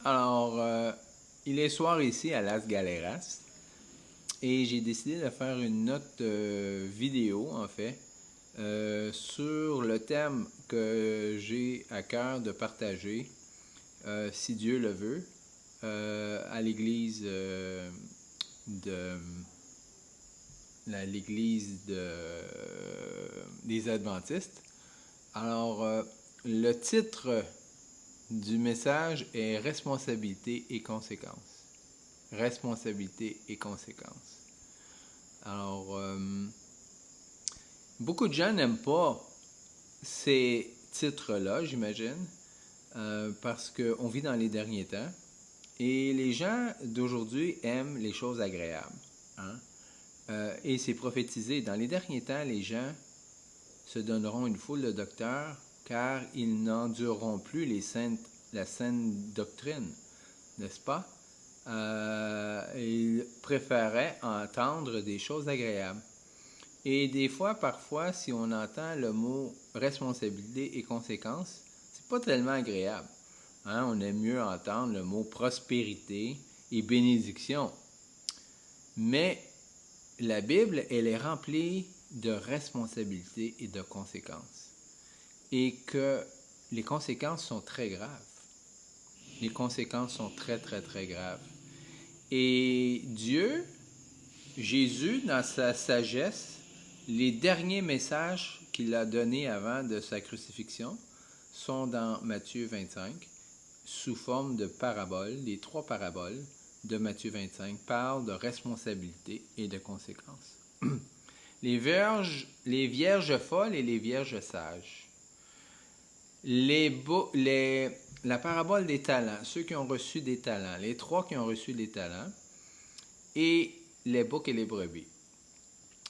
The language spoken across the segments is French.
Alors, il est soir ici à Las Galeras et j'ai décidé de faire une note vidéo, en fait, sur le thème que j'ai à cœur de partager, si Dieu le veut, à l'église de des Adventistes. Alors, le titre du message est responsabilité et conséquences. Responsabilité et conséquences. Alors, beaucoup de gens n'aiment pas ces titres-là, j'imagine, parce qu'on vit dans les derniers temps et les gens d'aujourd'hui aiment les choses agréables. Hein? Et c'est prophétisé. Dans les derniers temps, les gens se donneront une foule de docteurs car ils n'endureront plus la saine doctrine, n'est-ce pas? Ils préféraient entendre des choses agréables. Et des fois, parfois, si on entend le mot responsabilité et conséquences, c'est pas tellement agréable. Hein? On aime mieux entendre le mot prospérité et bénédiction. Mais la Bible, elle est remplie de responsabilités et de conséquences. Et que les conséquences sont très graves. Les conséquences sont très, très, très graves. Et Dieu, Jésus, dans sa sagesse, les derniers messages qu'il a donnés avant de sa crucifixion sont dans Matthieu 25, sous forme de paraboles. Les 3 paraboles de Matthieu 25 parlent de responsabilité et de conséquences. Les vierges folles et les vierges sages. La parabole des talents, ceux qui ont reçu des talents, les 3 qui ont reçu des talents, et les boucs et les brebis.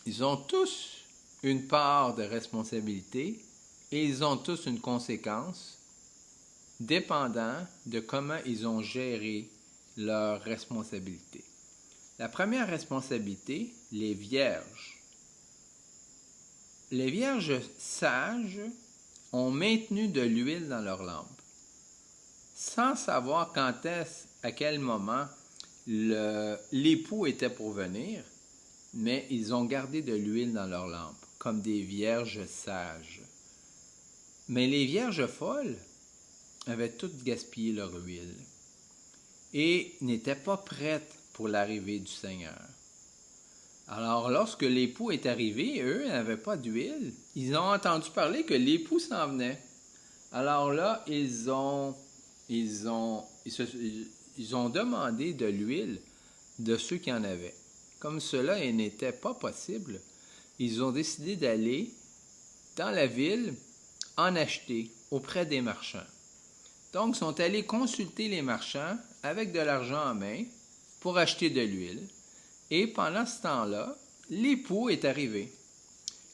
Ils ont tous une part de responsabilité et ils ont tous une conséquence dépendant de comment ils ont géré leur responsabilité. La première responsabilité, les vierges. Les vierges sages ont maintenu de l'huile dans leur lampe, sans savoir à quel moment l'époux était pour venir, mais ils ont gardé de l'huile dans leur lampe, comme des vierges sages. Mais les vierges folles avaient toutes gaspillé leur huile et n'étaient pas prêtes pour l'arrivée du Seigneur. Alors, lorsque l'époux est arrivé, eux n'avaient pas d'huile. Ils ont entendu parler que l'époux s'en venait. Alors là, ils ont demandé de l'huile de ceux qui en avaient. Comme cela n'était pas possible, ils ont décidé d'aller dans la ville en acheter auprès des marchands. Donc, ils sont allés consulter les marchands avec de l'argent en main pour acheter de l'huile. Et pendant ce temps-là, l'époux est arrivé.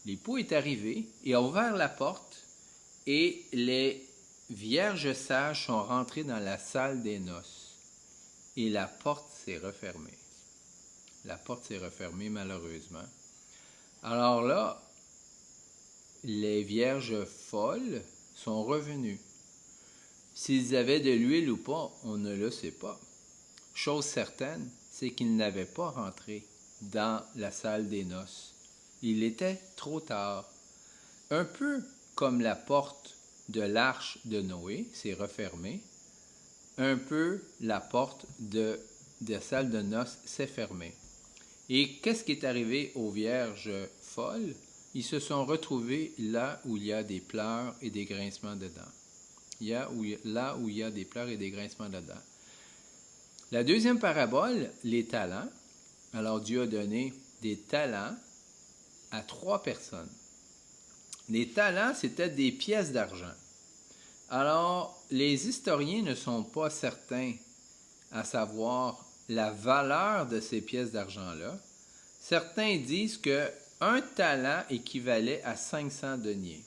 L'époux est arrivé et a ouvert la porte et les vierges sages sont rentrées dans la salle des noces. Et la porte s'est refermée. La porte s'est refermée malheureusement. Alors là, les vierges folles sont revenues. S'ils avaient de l'huile ou pas, on ne le sait pas. Chose certaine, c'est qu'ils n'avaient pas rentré dans la salle des noces. Il était trop tard. Un peu comme la porte de l'arche de Noé s'est refermée, un peu la porte de la salle de noces s'est fermée. Et qu'est-ce qui est arrivé aux vierges folles? Ils se sont retrouvés là où il y a des pleurs et des grincements dedans. Là où il y a des pleurs et des grincements dedans. La deuxième parabole, les talents. Alors Dieu a donné des talents à 3 personnes. Les talents, c'était des pièces d'argent. Alors, les historiens ne sont pas certains à savoir la valeur de ces pièces d'argent-là. Certains disent qu'un talent équivalait à 500 deniers.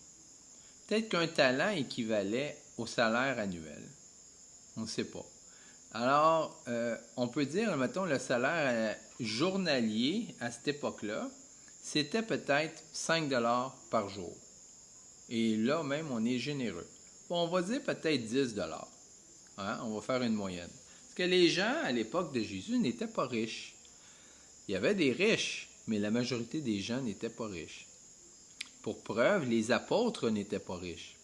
Peut-être qu'un talent équivalait au salaire annuel. On ne sait pas. Alors, on peut dire, mettons, le salaire journalier à cette époque-là, c'était peut-être 5 $ par jour. Et là même, on est généreux. Bon, on va dire peut-être 10 $. Hein? On va faire une moyenne. Parce que les gens, à l'époque de Jésus, n'étaient pas riches. Il y avait des riches, mais la majorité des gens n'étaient pas riches. Pour preuve, les apôtres n'étaient pas riches.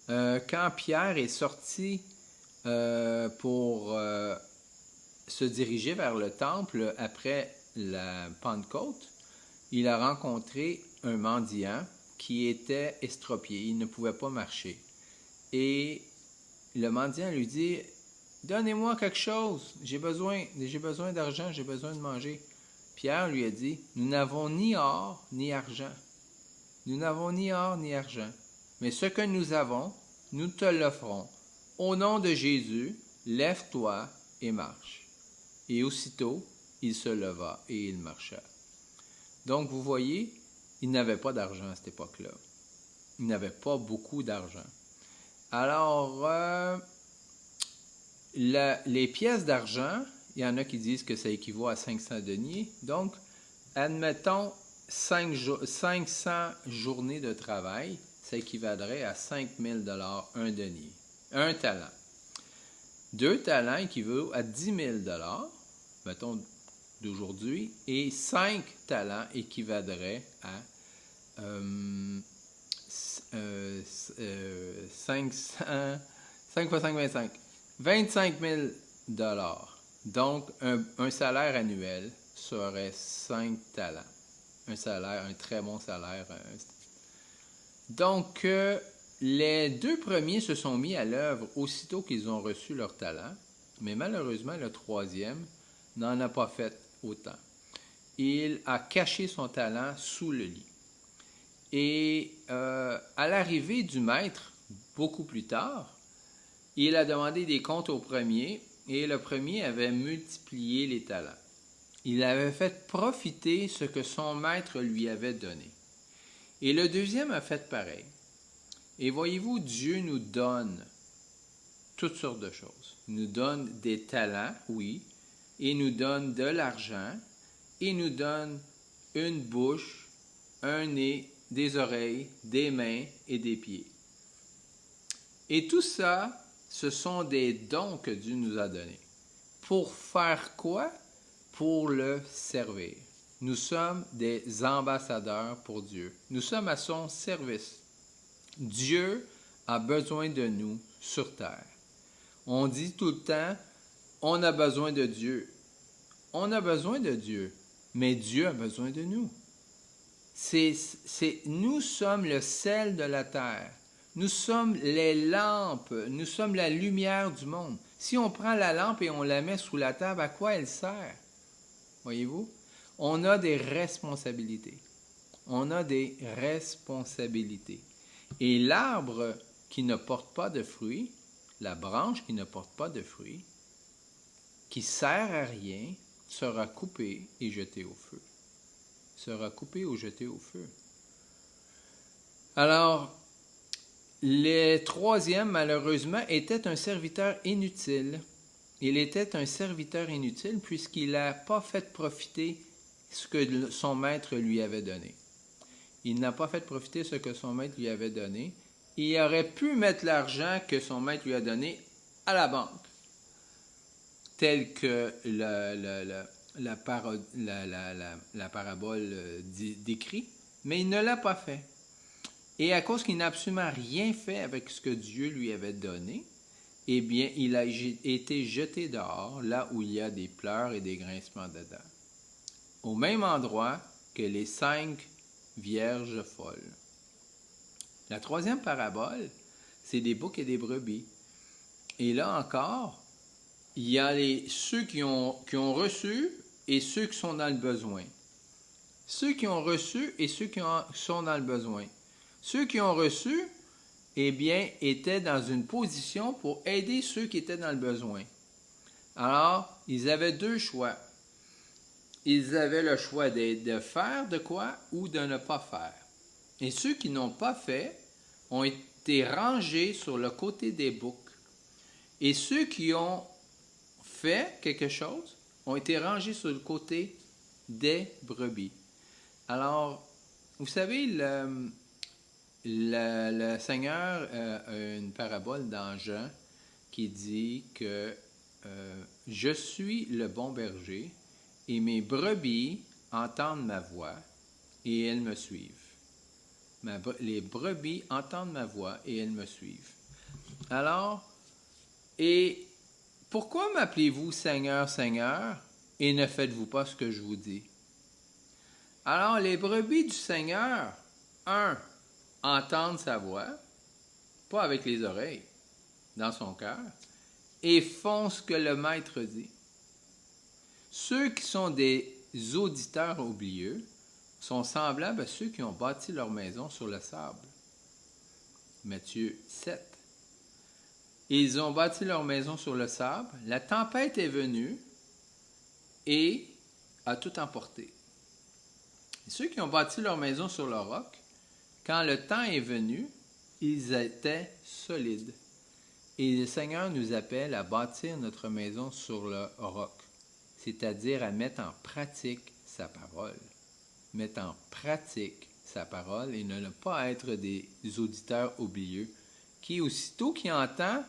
Quand Pierre est sorti pour se diriger vers le temple après la Pentecôte, il a rencontré un mendiant qui était estropié. Il ne pouvait pas marcher. Et le mendiant lui dit, « Donnez-moi quelque chose. J'ai besoin d'argent, j'ai besoin de manger. » Pierre lui a dit, « Nous n'avons ni or ni argent. Nous n'avons ni or ni argent. Mais ce que nous avons, nous te l'offrons. Au nom de Jésus, lève-toi et marche. » Et aussitôt, il se leva et il marcha. Donc, vous voyez, il n'avait pas d'argent à cette époque-là. Il n'avait pas beaucoup d'argent. Alors, les pièces d'argent, il y en a qui disent que ça équivaut à 500 deniers. Donc, admettons 500 journées de travail, ça équivaudrait à 5 000 $ un denier, un talent. 2 talents équivaut à 10 000 $, mettons d'aujourd'hui, et 5 talents équivalerait à 5 fois 5, 25. 25 000 $. Donc, un salaire annuel serait 5 talents. Un très bon salaire. Donc, les 2 premiers se sont mis à l'œuvre aussitôt qu'ils ont reçu leur talent, mais malheureusement, le 3e n'en a pas fait autant. Il a caché son talent sous le lit. Et à l'arrivée du maître, beaucoup plus tard, il a demandé des comptes au premier, et le premier avait multiplié les talents. Il avait fait profiter ce que son maître lui avait donné. Et le deuxième a fait pareil. Et voyez-vous, Dieu nous donne toutes sortes de choses. Il nous donne des talents, oui, et nous donne de l'argent, et nous donne une bouche, un nez, des oreilles, des mains et des pieds. Et tout ça, ce sont des dons que Dieu nous a donnés. Pour faire quoi? Pour le servir. Nous sommes des ambassadeurs pour Dieu. Nous sommes à son service. Dieu a besoin de nous sur terre. On dit tout le temps, on a besoin de Dieu. On a besoin de Dieu, mais Dieu a besoin de nous. Nous sommes le sel de la terre. Nous sommes les lampes. Nous sommes la lumière du monde. Si on prend la lampe et on la met sous la table, à quoi elle sert? Voyez-vous? On a des responsabilités. On a des responsabilités. Et l'arbre qui ne porte pas de fruits, la branche qui ne porte pas de fruits, qui sert à rien, sera coupée et jetée au feu. Sera coupée ou jetée au feu. Alors, le 3e, malheureusement, était un serviteur inutile. Il était un serviteur inutile puisqu'il n'a pas fait profiter ce que son maître lui avait donné. Il n'a pas fait profiter ce que son maître lui avait donné. Il aurait pu mettre l'argent que son maître lui a donné à la banque, tel que la parabole décrit, mais il ne l'a pas fait. Et à cause qu'il n'a absolument rien fait avec ce que Dieu lui avait donné, eh bien, il a été jeté dehors, là où il y a des pleurs et des grincements de dents. Au même endroit que les 5 vierges folles. La 3e parabole, c'est des boucs et des brebis. Et là encore, il y a ceux qui ont reçu et ceux qui sont dans le besoin. Ceux qui ont reçu et ceux qui sont dans le besoin. Ceux qui ont reçu, eh bien, étaient dans une position pour aider ceux qui étaient dans le besoin. Alors, ils avaient 2 choix. Ils avaient le choix de faire de quoi ou de ne pas faire. Et ceux qui n'ont pas fait ont été rangés sur le côté des boucs. Et ceux qui ont fait quelque chose ont été rangés sur le côté des brebis. Alors, vous savez, le Seigneur a une parabole dans Jean qui dit que je suis le bon berger et mes brebis entendent ma voix et elles me suivent. Les brebis entendent ma voix et elles me suivent. Alors, et pourquoi m'appelez-vous Seigneur, Seigneur, et ne faites-vous pas ce que je vous dis? Alors, les brebis du Seigneur, entendent sa voix, pas avec les oreilles, dans son cœur, et font ce que le maître dit. Ceux qui sont des auditeurs oublieux sont semblables à ceux qui ont bâti leur maison sur le sable. Matthieu 7. Ils ont bâti leur maison sur le sable, la tempête est venue et a tout emporté. Et ceux qui ont bâti leur maison sur le roc, quand le temps est venu, ils étaient solides. Et le Seigneur nous appelle à bâtir notre maison sur le roc, c'est-à-dire à mettre en pratique sa parole. Mettre en pratique sa parole et ne pas être des auditeurs oublieux qui, aussitôt qu'il entend,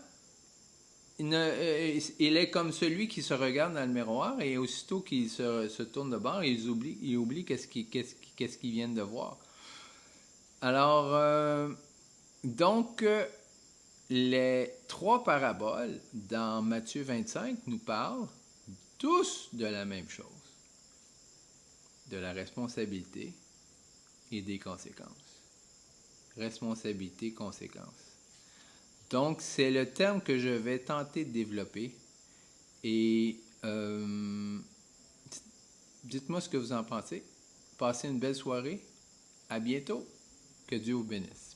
il est comme celui qui se regarde dans le miroir et aussitôt qu'il se tourne de bord, il oublie qu'est-ce qu'il vient de voir. Alors, donc, les 3 paraboles dans Matthieu 25 nous parlent tous de la même chose, de la responsabilité et des conséquences. Responsabilité, conséquences. Donc, c'est le terme que je vais tenter de développer et dites-moi ce que vous en pensez. Passez une belle soirée. À bientôt. Que Dieu vous bénisse.